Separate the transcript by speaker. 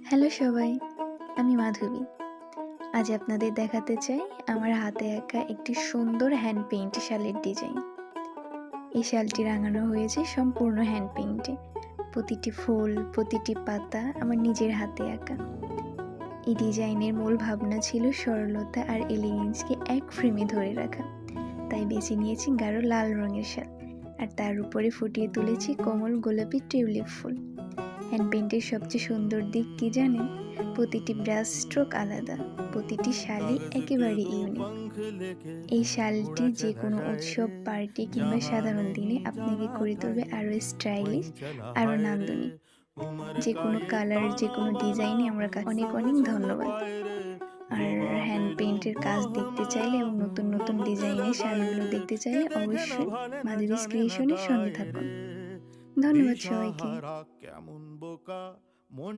Speaker 1: Hello সবাই, আমি মাধবী। আজ আপনাদের দেখাতে চাই আমার হাতে আঁকা একটি সুন্দর হ্যান্ড পেইন্ট শালের ডিজাইন। এই শালটি রাঙানো হয়েছে সম্পূর্ণ হ্যান্ড পেইন্টে। প্রতিটি ফুল, প্রতিটি পাতা আমার নিজের হাতে আঁকা। এই ডিজাইনের মূল ভাবনা ছিল সরলতা আর এলিগেন্সকে এক ফ্রেমে ধরে রাখা। তাই বেছে নিয়েছি গাঢ় লাল রঙের শাল, আর তার উপরে ফুটিয়ে তুলেছি কোমল গোলাপি টিউলিপ ফুল। হ্যান্ড পেইন্টের সবচেয়ে সুন্দর দিক কি জানেন? প্রতিটি ব্রাশ স্ট্রোক আলাদা, প্রতিটি শালই একেবারে ইউনিক। এই শালটি যে কোনো উৎসব, পার্টি কিংবা সাধারণ দিনে আপনাকে করে তুলবে আরও স্টাইলিশ, আরও নান্দনিক। যে কোনো কালার, যে কোনো ডিজাইনে আমরা অনেক অনেক ধন্যবাদ। আর হ্যান্ড পেইন্টের কাজ দেখতে চাইলে এবং নতুন নতুন ডিজাইনের শালগুলো দেখতে চাইলে অবশ্যই মাধবীস ক্রিয়েশনের সঙ্গে থাকুন। ধন্যবাদ সবাইকে।